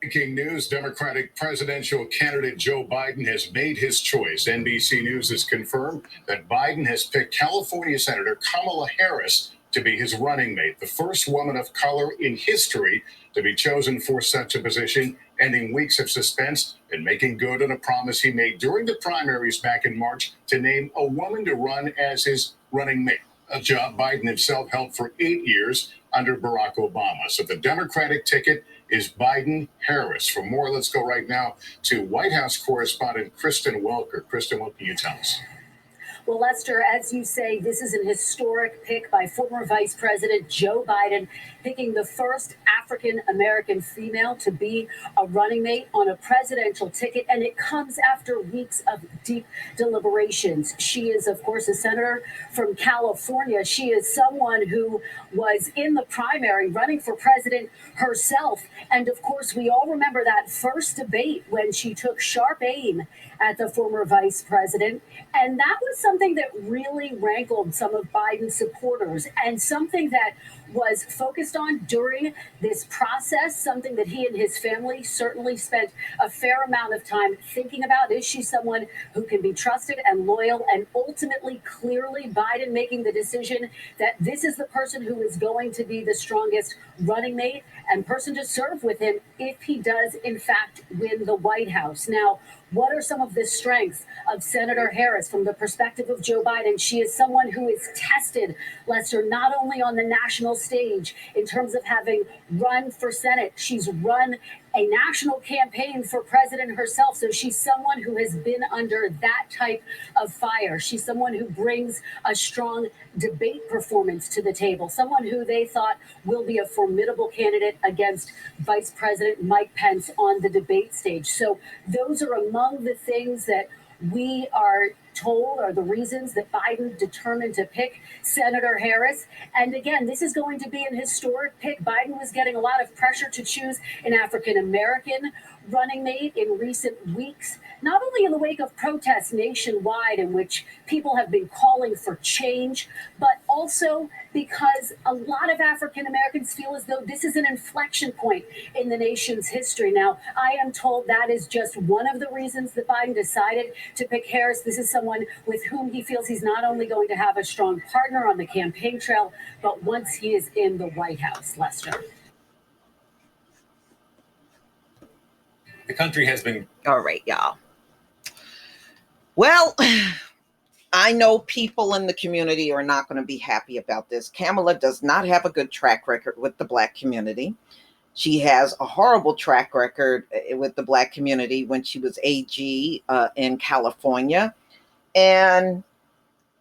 Breaking news, Democratic presidential candidate Joe Biden has made his choice. NBC News has confirmed that Biden has picked California Senator Kamala Harris to be his running mate, the first woman of color in history to be chosen for such a position, ending weeks of suspense and making good on a promise he made during the primaries back in March to name a woman to run as his running mate, a job Biden himself held for 8 years under Barack Obama. So the Democratic ticket is Biden-Harris. For more, let's go right now to White House correspondent Kristen Welker. Kristen, what can you tell us? Well, Lester, as you say, this is an historic pick by former Vice President Joe Biden, picking the first African-American female to be a running mate on a presidential ticket. And it comes after weeks of deep deliberations. She is, of course, a senator from California. She is someone who was in the primary running for president herself. And of course, we all remember that first debate when she took sharp aim at the former vice president. And that was something that really rankled some of Biden's supporters, and something that was focused on during this process, something that he and his family certainly spent a fair amount of time thinking about. Is she someone who can be trusted and loyal? And ultimately, clearly, Biden making the decision that this is the person who is going to be the strongest running mate and person to serve with him if he does, in fact, win the White House. Now, what are some of the strengths of Senator Harris from the perspective of Joe Biden? She is someone who is tested, Lester, not only on the national stage in terms of having run for Senate, she's run a national campaign for president herself. So she's someone who has been under that type of fire. She's someone who brings a strong debate performance to the table, someone who they thought will be a formidable candidate against Vice President Mike Pence on the debate stage. So those are among the things that we are told are the reasons that Biden determined to pick Senator Harris. And again, this is going to be an historic pick. Biden was getting a lot of pressure to choose an African-American running mate in recent weeks, not only in the wake of protests nationwide in which people have been calling for change, but also because a lot of African Americans feel as though this is an inflection point in the nation's history. Now, I am told that is just one of the reasons that Biden decided to pick Harris. This is someone with whom he feels he's not only going to have a strong partner on the campaign trail, but once he is in the White House. Lester. The country has been... All right, y'all. Well, I know people in the community are not going to be happy about this. Kamala does not have a good track record with the Black community. She has a horrible track record with the Black community when she was AG in California. And,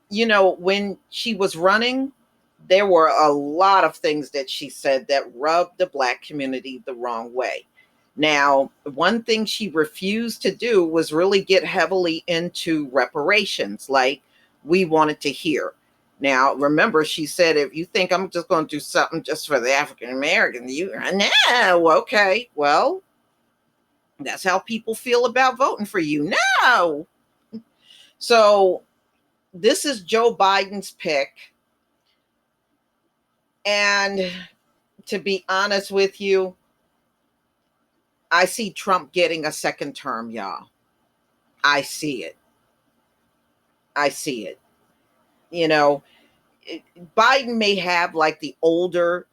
you know, when she was running, there were a lot of things that she said that rubbed the Black community the wrong way. Now, one thing she refused to do was really get heavily into reparations like we wanted to hear. Now, remember, she said, if you think I'm just going to do something just for the African American, no, okay, well, that's how people feel about voting for you. No. So this is Joe Biden's pick. And to be honest with you, I see Trump getting a second term, y'all. I see it. I see it. You know, Biden may have like the older,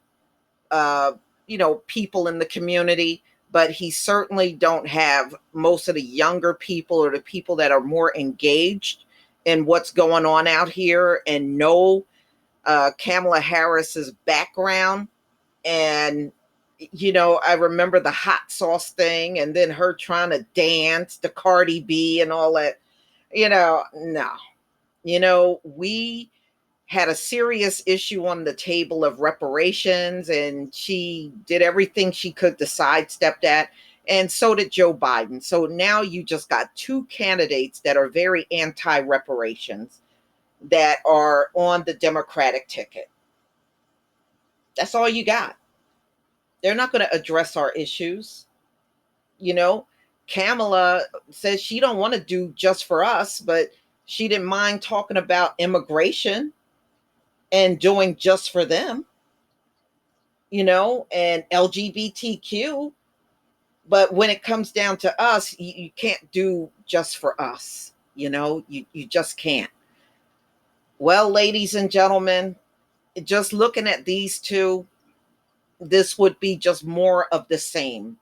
people in the community, but he certainly don't have most of the younger people or the people that are more engaged in what's going on out here and know Kamala Harris's background. And I remember the hot sauce thing and then her trying to dance to Cardi B and all that. No. We had a serious issue on the table of reparations, and she did everything she could to sidestep that. And so did Joe Biden. So now you just got two candidates that are very anti-reparations that are on the Democratic ticket. That's all you got. They're not going to address our issues. Kamala says she don't want to do just for us, but she didn't mind talking about immigration and doing just for them, and LGBTQ. But when it comes down to us, you can't do just for us. You just can't. Well, ladies and gentlemen, just looking at these two, this would be just more of the same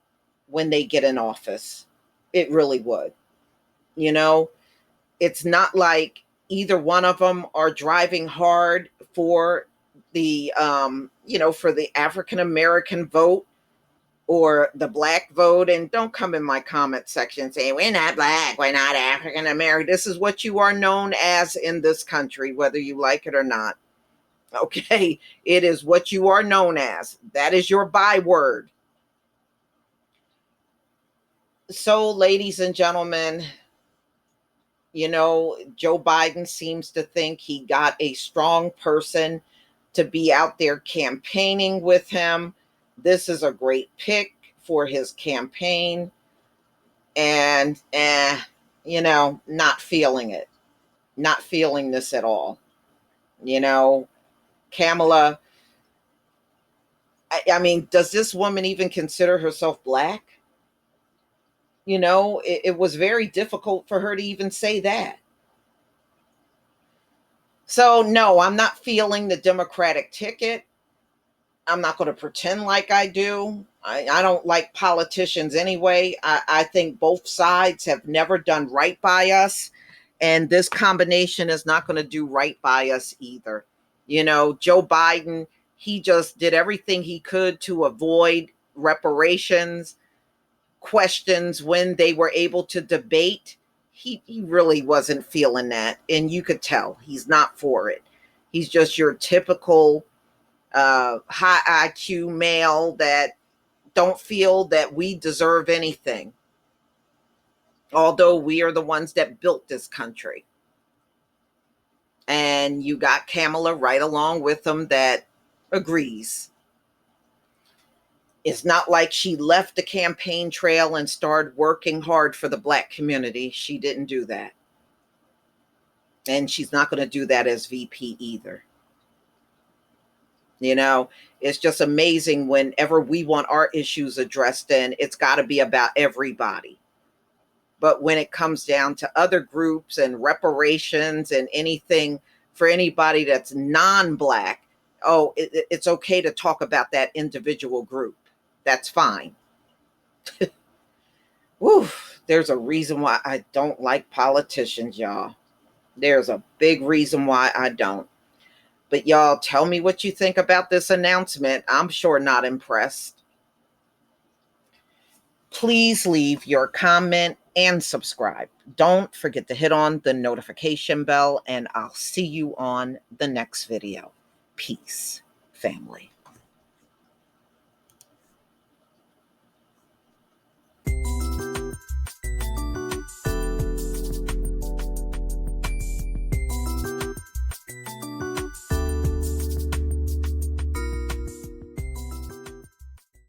when they get in office. It really would. You know, it's not like either one of them are driving hard for for the African American vote or the black vote. And don't come in my comment section saying we're not black, we're not African American. This is what you are known as in this country, whether you like it or not. Okay, it is what you are known as. That is your byword. So, ladies and gentlemen, Joe Biden seems to think he got a strong person to be out there campaigning with him. This is a great pick for his campaign. And, not feeling it. Not feeling this at all. Kamala, I mean, does this woman even consider herself black? It was very difficult for her to even say that. So, no, I'm not feeling the Democratic ticket. I'm not going to pretend like I do. I don't like politicians anyway. I think both sides have never done right by us. And this combination is not going to do right by us either. Joe Biden, he just did everything he could to avoid reparations questions when they were able to debate. He really wasn't feeling that. And you could tell he's not for it. He's just your typical high IQ male that don't feel that we deserve anything, although we are the ones that built this country. And you got Kamala right along with them that agrees. It's not like she left the campaign trail and started working hard for the black community. She didn't do that. And she's not going to do that as VP either. It's just amazing whenever we want our issues addressed, and it's got to be about everybody. But when it comes down to other groups and reparations and anything for anybody that's non-black, it's okay to talk about that individual group. That's fine. Whew, there's a reason why I don't like politicians, y'all. There's a big reason why I don't. But y'all, tell me what you think about this announcement. I'm sure not impressed. Please leave your comment and subscribe. Don't forget to hit on the notification bell, and I'll see you on the next video. Peace, family.